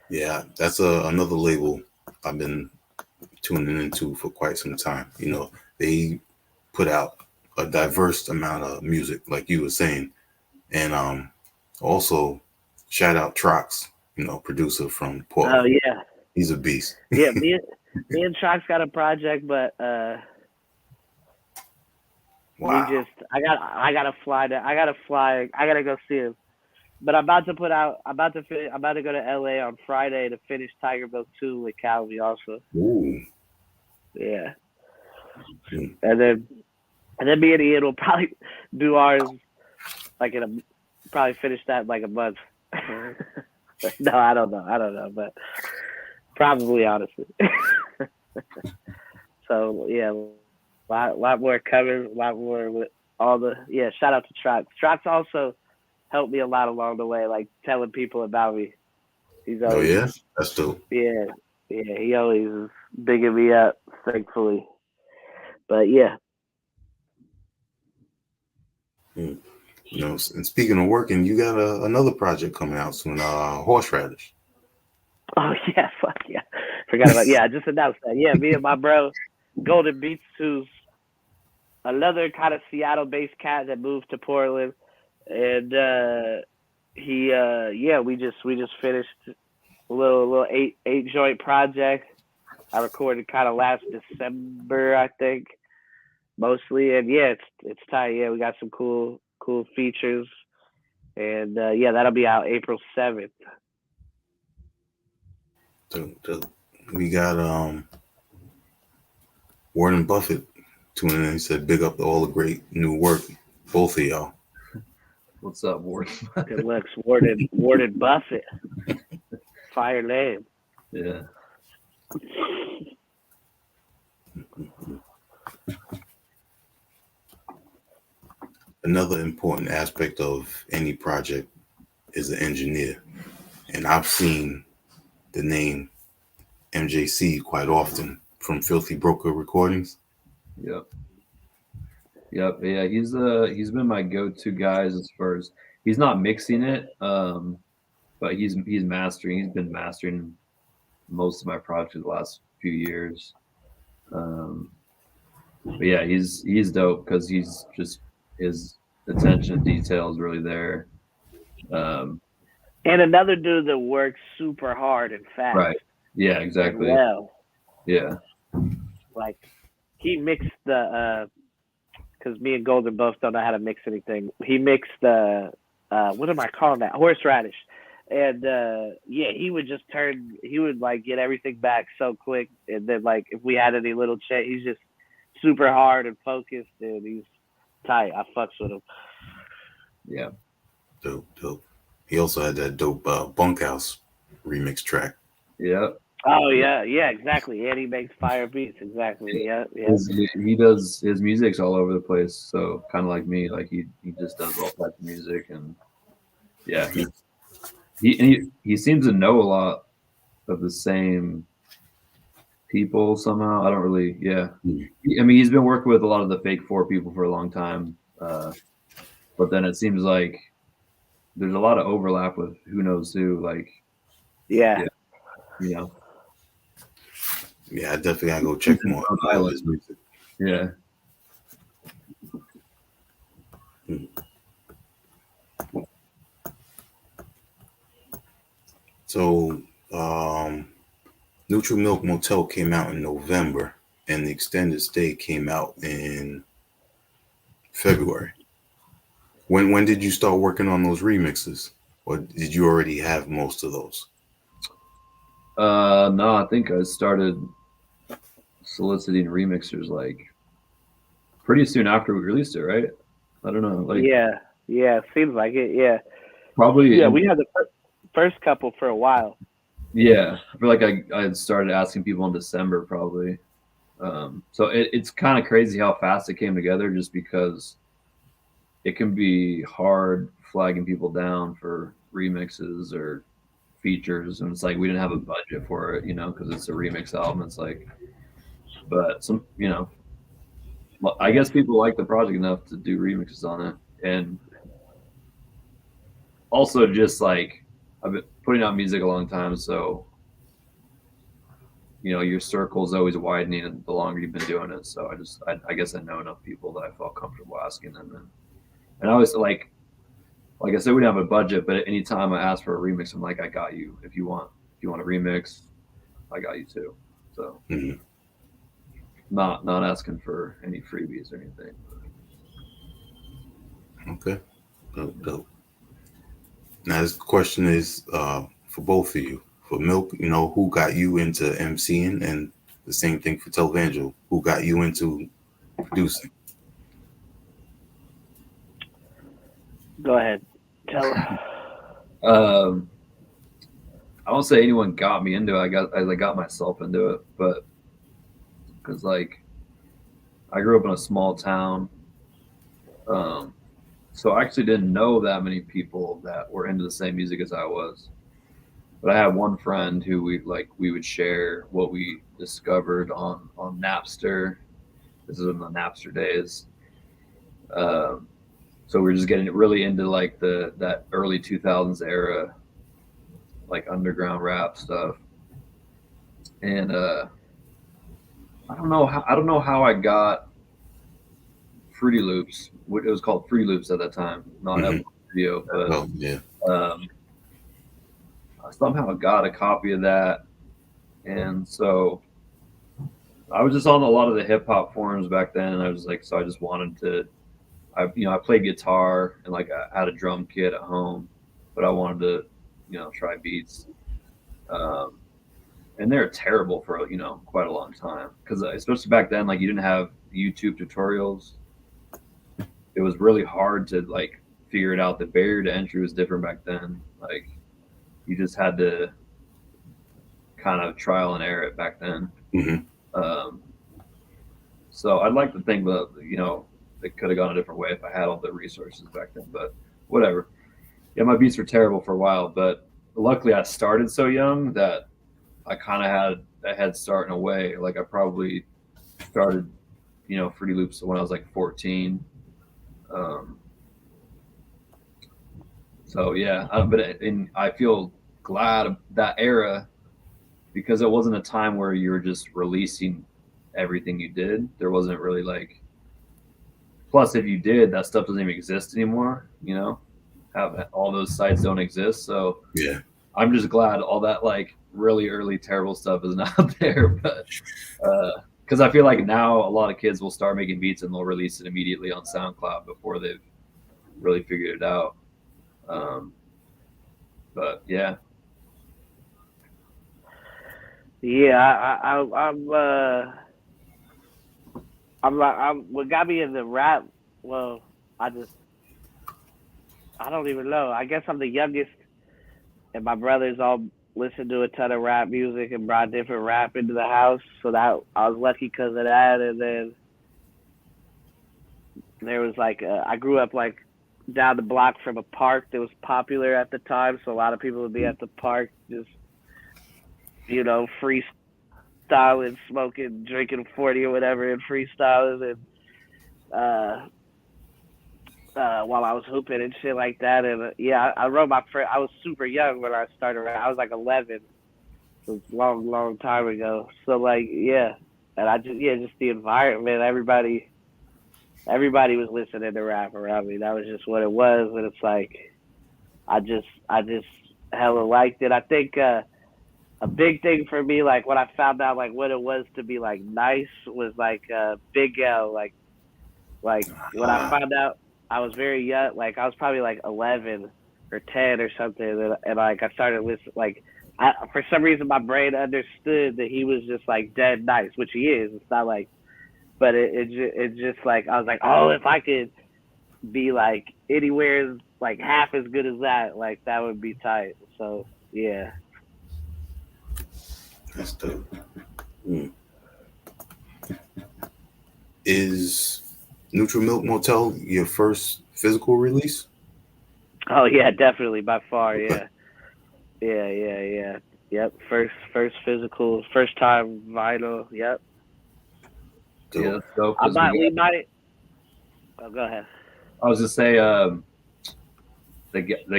Yeah, that's another label I've been tuning into for quite some time. You know, they put out a diverse amount of music, like you were saying. And also shout out Trox, you know, producer from Portland. Oh yeah, he's a beast. Yeah, me and Trox got a project, but wow. I gotta fly I gotta go see him. But I'm about to go to LA on Friday to finish Tiger Milk 2 with Calvi also. Ooh. Yeah. And then me and Ian will probably do ours like probably finish that in like a month. No, I don't know, but probably honestly. So yeah, a lot more coming, a lot more with all the shout out to Trox. Trox also helped me a lot along the way, like telling people about me. He's always, oh yeah, that's dope. Yeah, he always is bigging me up, thankfully. But yeah. You know, and speaking of working, you got another project coming out soon, Horseradish. Oh yeah, fuck yeah. Forgot about I just announced that. Yeah, me and my bro, Golden Beats, who's another kind of Seattle-based cat that moved to Portland, and we just finished a little eight joint project. I recorded kind of last December, I think, mostly, and yeah, it's tight. Yeah, we got some cool features, and that'll be out April 7th. We got Warren Buffett tuning in. He said, "Big up to all the great new work, both of y'all." What's up, Warren? Good looks, Warren Buffett. Fire name. Yeah. Another important aspect of any project is the engineer, and I've seen the name MJC quite often from Filthy Broker Recordings. Yep. Yeah, he's been my go-to guys as far as he's not mixing it, but he's mastering. He's been mastering most of my projects the last few years. But yeah, he's dope because he's just his attention to detail is really there. And another dude that works super hard and fast. Right. Yeah, exactly. Well. Yeah. Like he mixed the because me and Golden both don't know how to mix anything. He mixed the what am I calling that? Horseradish. And yeah, he would like get everything back so quick, and then like if we had any little chat, he's just super hard and focused, and he's tight. I fucks with him. Yeah. Dope. He also had that dope Bunkhouse remix track. Yeah. Oh yeah, exactly. And he makes fire beats. Exactly. Yeah. He does his music's all over the place. So kind of like me, like he just does all types of music, and yeah, he seems to know a lot of the same people somehow. I don't really, yeah. I mean, he's been working with a lot of the Fake Four people for a long time, but then it seems like there's a lot of overlap with who knows who. Like, yeah. You know. Yeah, I definitely gotta go check more of his music. Yeah. So, Neutral Milk Motel came out in November, and the extended stay came out in February. When did you start working on those remixes, or did you already have most of those? No, I think I started soliciting remixers like pretty soon after we released it, right? I don't know. Like, yeah, seems like it. Yeah, probably. Yeah, we had the first couple for a while. Yeah, I feel like I had started asking people in December probably. So it's kind of crazy how fast it came together, just because it can be hard flagging people down for remixes or features, and it's like we didn't have a budget for it, because it's a remix album. It's like, but some, I guess people like the project enough to do remixes on it, and also just like I've been putting out music a long time, so your circle is always widening the longer you've been doing it. So I guess I know enough people that I felt comfortable asking them, and I always like I said, we didn't have a budget, but anytime I ask for a remix, I'm like, I got you. If you want a remix, I got you too. So not asking for any freebies or anything. Okay, dope. Now this question is for both of you. For Milk, who got you into MCing, and the same thing for Televangel, who got you into producing? Go ahead. Tell I won't say anyone got me into it. I got myself into it, but because like I grew up in a small town, so I actually didn't know that many people that were into the same music as I was. But I had one friend who we would share what we discovered on Napster. This is in the Napster days. So we were just getting really into like that early 2000s era, like underground rap stuff. And I don't know how I got Fruity Loops. It was called Fruity Loops at that time, not FL Studio, but somehow I got a copy of that. And so I was just on a lot of the hip hop forums back then, and I was like, so I just wanted to. I played guitar, and like I had a drum kit at home, but I wanted to, try beats. And they're terrible for, quite a long time. Because especially back then, like you didn't have YouTube tutorials. It was really hard to like figure it out. The barrier to entry was different back then. Like you just had to kind of trial and error it back then. So I'd like to think that, it could have gone a different way if I had all the resources back then, but whatever. Yeah, my beats were terrible for a while, but luckily I started so young that I kind of had a head start in a way. Like I probably started, Fruity Loops when I was like 14. So yeah, I feel glad of that era, because it wasn't a time where you were just releasing everything you did. There wasn't really like. Plus, if you did, that stuff doesn't even exist anymore. All those sites don't exist. So yeah, I'm just glad all that like really early terrible stuff is not there. But because I feel like now a lot of kids will start making beats and they'll release it immediately on SoundCloud before they've really figured it out. But yeah, What got me into rap. Well, I don't even know. I guess I'm the youngest, and my brothers all listen to a ton of rap music and brought different rap into the house. So that I was lucky because of that. And then there was I grew up like down the block from a park that was popular at the time. So a lot of people would be at the park just freestyling, smoking, drinking 40 or whatever, and freestyling and uh while I was hooping and shit like that. And I wrote my first. I was super young when I started. I was like 11, so it's a long, long time ago. So and I just the environment. Everybody was listening to rap around me. That was just what it was, and it's like I just hella liked it. I think a big thing for me, like when I found out like what it was to be like nice, was Big L, like when I found out, I was very young. Like I was probably like 11 or 10 or something, and like I started listening. For some reason, my brain understood that he was just like dead nice, which he is. It's not like, but it's just like I was like, oh, if I could be like anywhere like half as good as that, like that would be tight. So yeah. That's dope. Mm. Is Milc Motel your first physical release? Oh yeah, definitely by far. Okay. Yeah. Yep. First physical, first time vinyl. Yep. Dope. yeah, that's dope. I might. We might. Oh, go ahead. I was just say the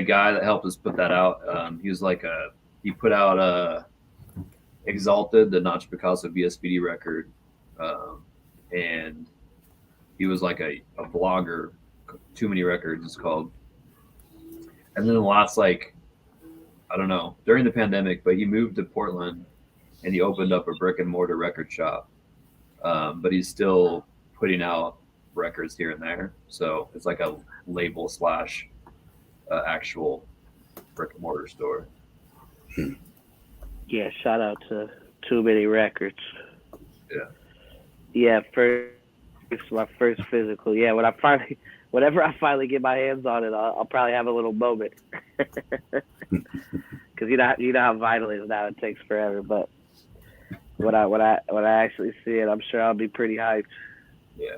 guy that helped us put that out, he was he put out Exalted, the Nacho Picasso VSPD record, and he was like a blogger. Too Many Records is called. And then the last I don't know, during the pandemic, but he moved to Portland and he opened up a brick and mortar record shop. But he's still putting out records here and there, so it's like a label slash actual brick and mortar store. Yeah. Shout out to Too Many Records. Yeah. Yeah. My first physical. Yeah. Whenever I finally get my hands on it, I'll probably have a little moment. Because you know how vinyl is now. It takes forever, but when I actually see it, I'm sure I'll be pretty hyped. Yeah.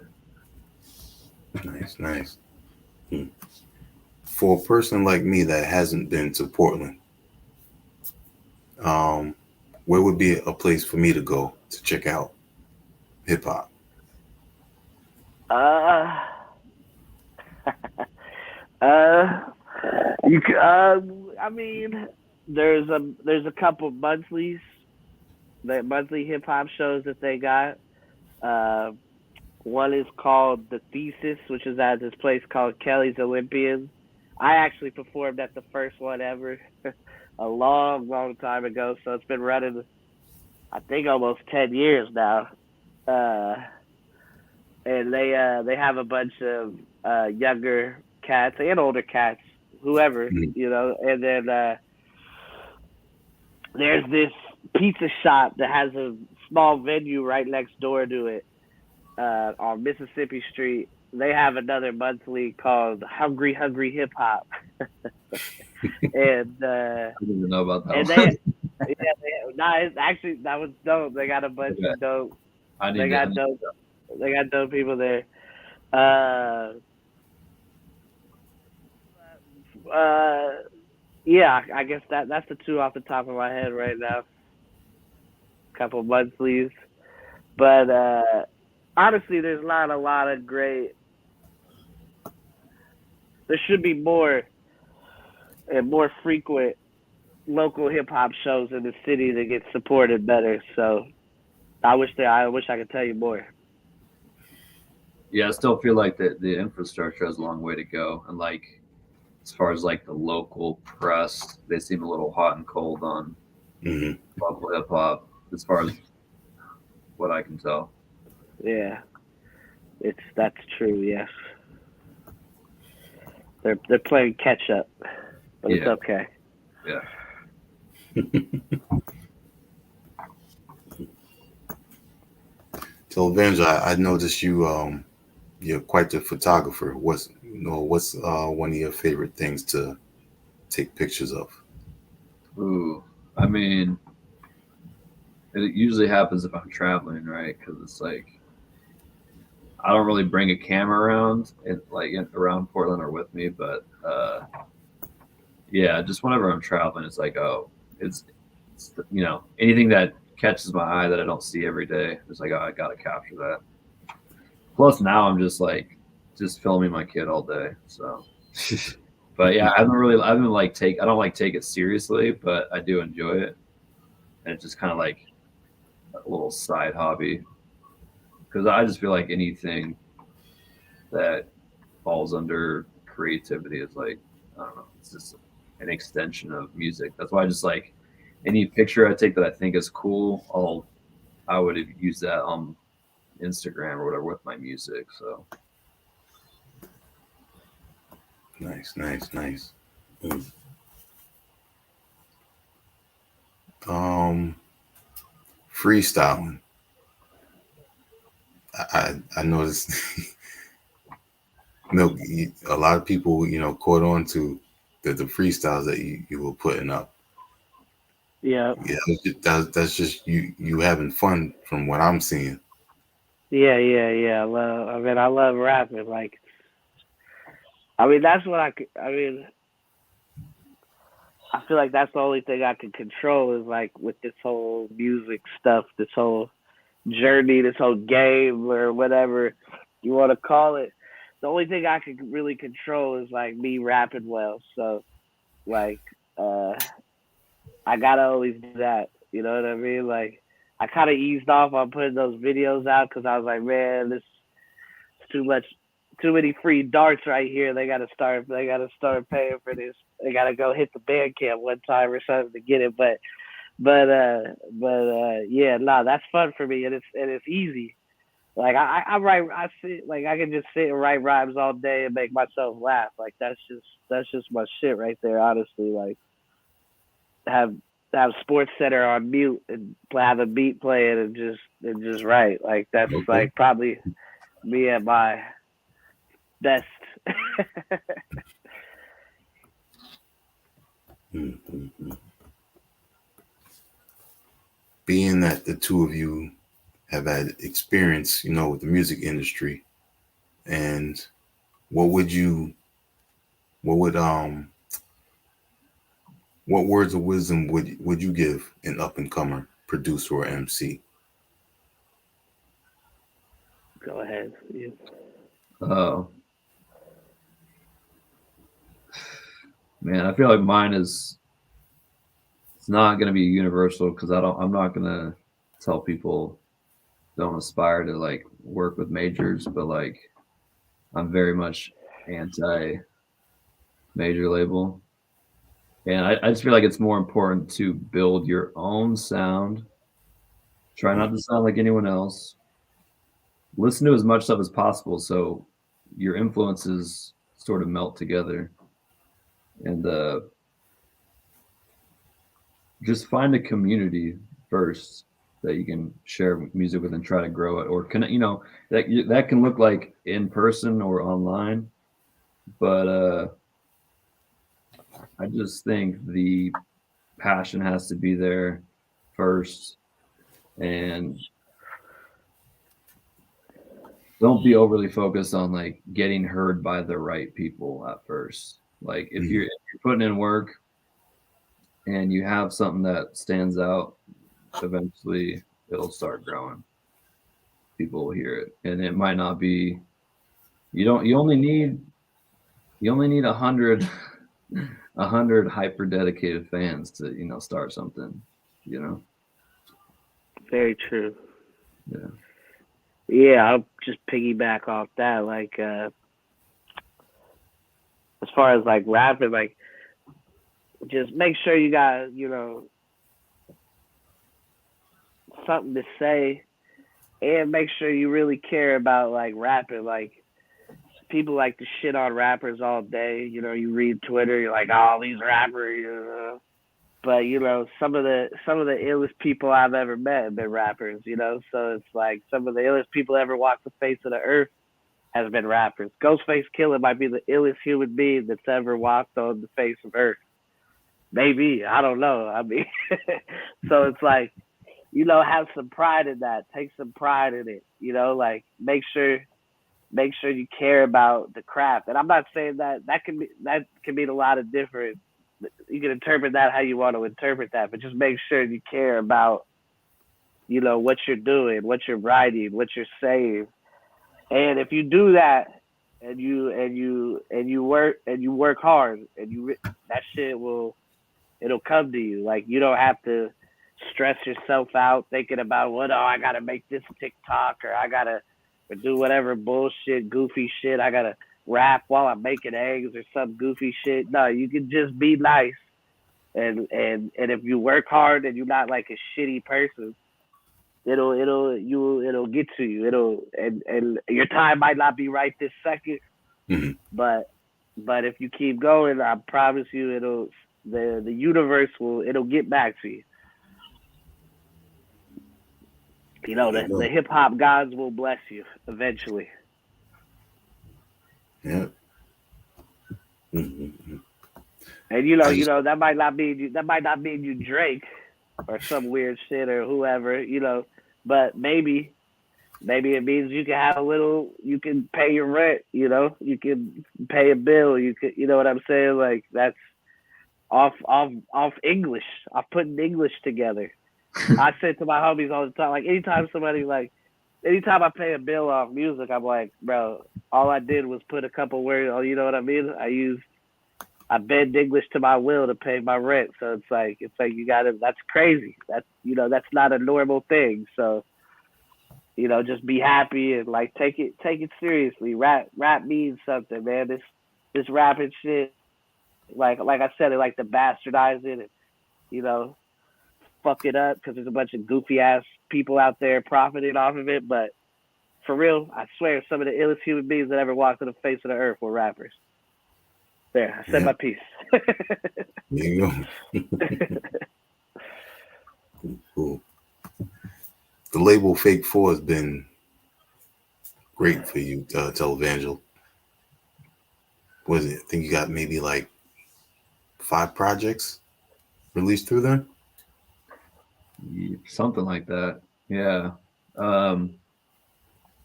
Nice. For a person like me that hasn't been to Portland, where would be a place for me to go to check out hip hop? You could, I mean, there's a couple monthly hip hop shows that they got. One is called The Thesis, which is at this place called Kelly's Olympian. I actually performed at the first one ever a long, long time ago. So it's been running, I think, almost 10 years now. And they have a bunch of younger cats and older cats, whoever, and then there's this pizza shop that has a small venue right next door to it on Mississippi Street. They have another monthly called Hungry Hip Hop. And I didn't even know about that. And actually that was dope. They got a bunch of dope. They got dope people there. Yeah, I guess that's the two off the top of my head right now. Couple monthlies, but honestly, there's not a lot of great. There should be more and more frequent local hip hop shows in the city that get supported better. So I wish I could tell you more. Yeah, I still feel like the infrastructure has a long way to go, and as far as the local press, they seem a little hot and cold on local hip hop, as far as what I can tell. Yeah, that's true. Yes, they're playing catch up, but it's okay. Yeah. Televangel, I noticed you're quite the photographer. What's one of your favorite things to take pictures of? Ooh. I mean, it usually happens if I'm traveling, right? Because it's like I don't really bring a camera around, around Portland or with me, but yeah, just whenever I'm traveling, it's like, oh, it's anything that catches my eye that I don't see every day. It's like, oh, I gotta capture that. Plus, now I'm just filming my kid all day. So, but yeah, I haven't I don't like take it seriously, but I do enjoy it, and it's just kind of like a little side hobby because I just feel like anything that falls under creativity is like, I don't know, it's just an extension of music. That's why I just like any picture I take that I think is cool, I would use that on Instagram or whatever with my music. So Nice. Mm. Um, Freestyling. I noticed Milk. A lot of people, caught on to the freestyles that you were putting up. Yeah. Yeah, that's just you having fun from what I'm seeing. Yeah. I love rapping. Like, I mean, that's what I mean, I feel like that's the only thing I can control is like with this whole music stuff, this whole journey, this whole game or whatever you want to call it. The only thing I can really control is like me rapping well. So like, uh, I gotta always do that. You know what I mean? Like, I kind of eased off on putting those videos out because I was like, man, this is too much, too many free darts right here. They gotta start. They gotta start paying for this. They gotta go hit the band camp one time or something to get it. Yeah, no, that's fun for me, and it's easy. Like I write, I sit like I can just sit and write rhymes all day and make myself laugh. Like that's just my shit right there. Honestly, like have have Sports Center on mute and have a beat playing and just write. Like that's Okay. like probably me at my best. Mm-hmm. Being that the two of you have had experience, with the music industry, and what would you, what would what words of wisdom would you give an up and comer producer or MC? Go ahead. oh man, I feel like mine is it's not going to be universal because I'm not going to tell people don't aspire to like work with majors, but like I'm very much anti major label. And I just feel like it's more important to build your own sound. Try not to sound like anyone else. Listen to as much stuff as possible so your influences sort of melt together. And just find a community first that you can share music with and try to grow it. Or that can look like in person or online. But I just think the passion has to be there first, and don't be overly focused on like getting heard by the right people at first. Like if Mm-hmm. you're putting in work and you have something that stands out, eventually it'll start growing. People will hear it, and it might not be. You don't. You only need 100 100 hyper dedicated fans to start something. You know. Very true. Yeah. Yeah, I'll just piggyback off that. Like, as far as like rapping, like, just make sure you got, something to say and make sure you really care about like rapping. Like, people like to shit on rappers all day. You read Twitter, you're like, oh, these rappers, but you know, some of the illest people I've ever met have been rappers. You know, so it's like some of the illest people ever walked the face of the earth has been rappers. Ghostface Killer might be the illest human being that's ever walked on the face of earth. Maybe, I don't know. I mean, so it's like, you know, have some pride in that. Take some pride in it. You know, like make sure you care about the craft. And I'm not saying that can mean a lot of different. You can interpret that how you want to interpret that, but just make sure you care about, you know, what you're doing, what you're writing, what you're saying. And if you do that, and you work hard, and that shit it'll come to you. Like, you don't have to stress yourself out thinking about I gotta make this TikTok, or I gotta do whatever bullshit, goofy shit. I gotta rap while I'm making eggs or some goofy shit. No, you can just be nice, and if you work hard and you're not like a shitty person, it'll get to you. And your time might not be right this second, but if you keep going, I promise you, the universe it'll get back to you. You know, the hip hop gods will bless you eventually. Yeah. And you know that might not mean you Drake or some weird shit or whoever, you know, but maybe it means you can have you can pay your rent, you know, you can pay a bill, you know what I'm saying? Like, that's off English, off putting English together. I say to my homies all the time, like, anytime I pay a bill off music, I'm like, bro, all I did was put a couple words, you know what I mean? I bend English to my will to pay my rent. So it's like that's crazy. That's, you know, that's not a normal thing. So, you know, just be happy and like take it seriously. Rap means something, man. This rapping shit, like I said, I like to bastardize it and, you know, fuck it up because there's a bunch of goofy ass people out there profiting off of it. But for real, I swear, some of the illest human beings that ever walked on the face of the earth were rappers. There, I said my piece. There you go. Cool. The label Fake 4 has been great for you, Televangel. What is it? I think you got maybe like 5 projects released through there? Something like that. Yeah.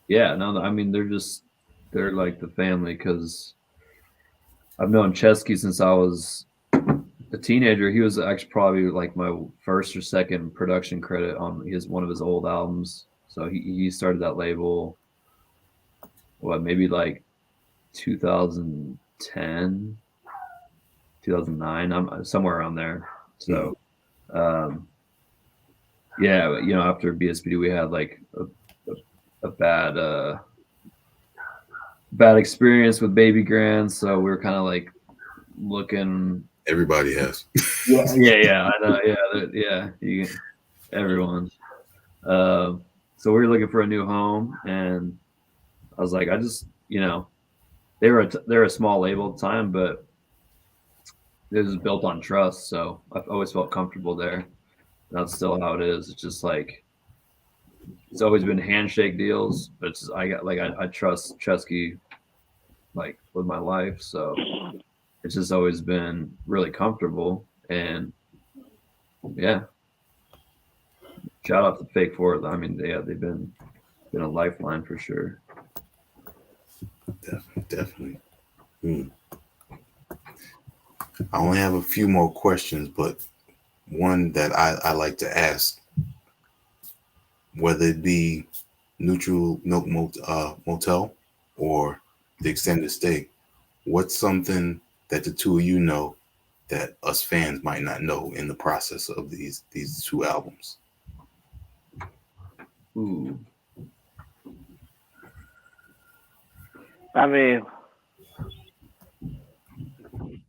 Yeah, no, I mean, they're like the family, because I've known Chesky since I was a teenager. He was actually probably like my first or second production credit on one of his old albums. So he started that label, maybe like 2010, 2009. I'm somewhere around there. So, yeah, you know, after BSPD, we had like a bad experience with Baby Grand, so we were kind of like looking. Everybody has. Yeah, I know. Everyone. So we were looking for a new home, and I was like, I just, you know, they're a small label at the time, but it was built on trust, so I've always felt comfortable there. That's still how it is. It's just like, it's always been handshake deals, but it's just, I trust Chesky like with my life, so it's just always been really comfortable. And yeah, shout out to Fake 4. I mean, they've been a lifeline for sure. Definitely. I only have a few more questions, but one that I like to ask, whether it be Neutral Milk Motel or the extended stay, what's something that the two of you know that us fans might not know in the process of these 2 albums? Ooh. I mean,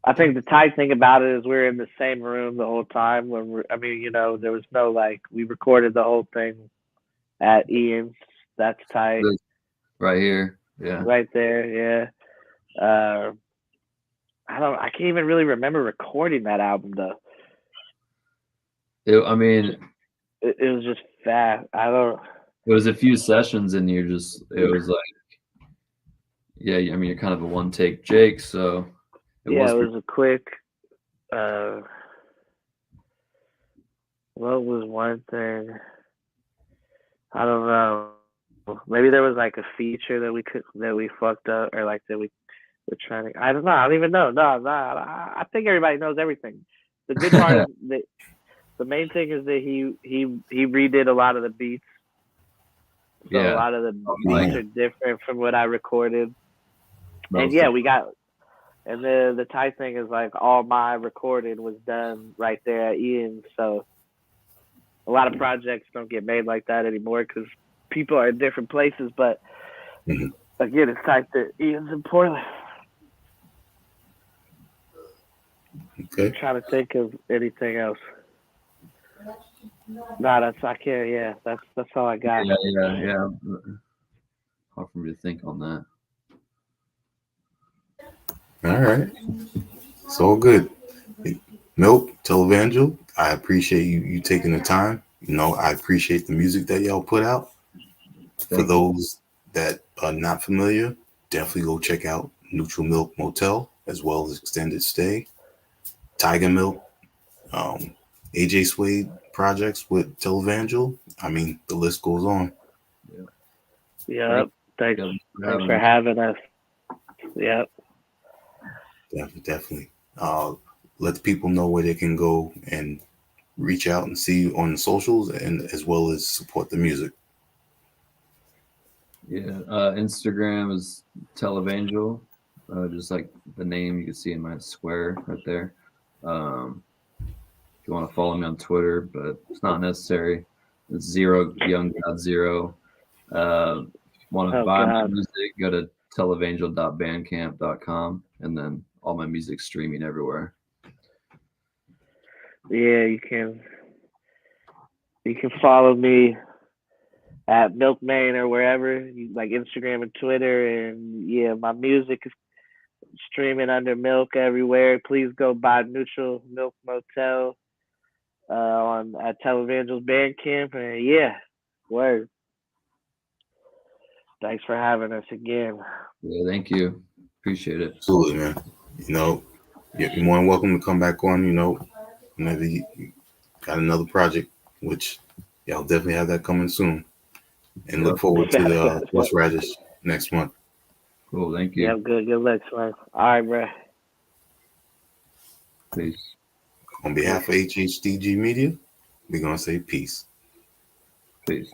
I think the tight thing about it is we're in the same room the whole time. You know, there was no, like, we recorded the whole thing at Ian's. That's tight. Right here. Yeah. Right there. Yeah. I can't even really remember recording that album though. I mean, It was just fast. I don't. it was a few sessions, and it was like, yeah. I mean, you're kind of a one take Jake, so it Yeah, was. it was a quick. Uh, what was one thing? I don't know. Maybe there was like a feature that we fucked up, or like that we were trying to. I don't know. I don't even know. No. I think everybody knows everything. The good part is that the main thing is that he redid a lot of the beats. So a Yeah. lot of the beats are different from what I recorded. And Most yeah, of- we got. And the tight thing is like all my recording was done right there at Ian's. So a lot of projects don't get made like that anymore because people are in different places. But Mhm. again, it's tight that Ian's in Portland. Okay. I'm trying to think of anything else. No, that's I can't. Yeah, that's all I got. yeah. Hard for me to think on that. All right. It's all good. Milc Televangel, I appreciate you taking the time. I appreciate the music that y'all put out. For Thank you. those that are not familiar, definitely go check out Neutral Milk Motel as well as Extended Stay, Tiger Milk, AJ Suede projects with Televangel. I mean, the list goes on. Yep. Thanks. Thanks Thanks for having us. Yep. Definitely. Let the people know where they can go and reach out and see you on the socials and as well as support the music. Yeah. Instagram is Televangel. Just like the name you can see in my square right there. If you want to follow me on Twitter, but it's not necessary. It's Zero Young Zero. Want to buy my music? Go to televangel.bandcamp.com, and then all my music streaming everywhere. Yeah, you can follow me at Milkman or wherever, like Instagram and Twitter, and yeah, my music is streaming under Milk everywhere. Please go buy Neutral Milk Motel on at Televangel's Bandcamp, and yeah, word. Thanks for having us again. Yeah, thank you. Appreciate it. Absolutely, man. You're more than welcome to come back on, whenever you got another project, which y'all definitely have that coming soon. And look forward to the West Radish next month. Cool. Thank you. Yeah, good luck, man. All right, bro. Peace. On behalf of HHDG Media, we're going to say peace. Peace.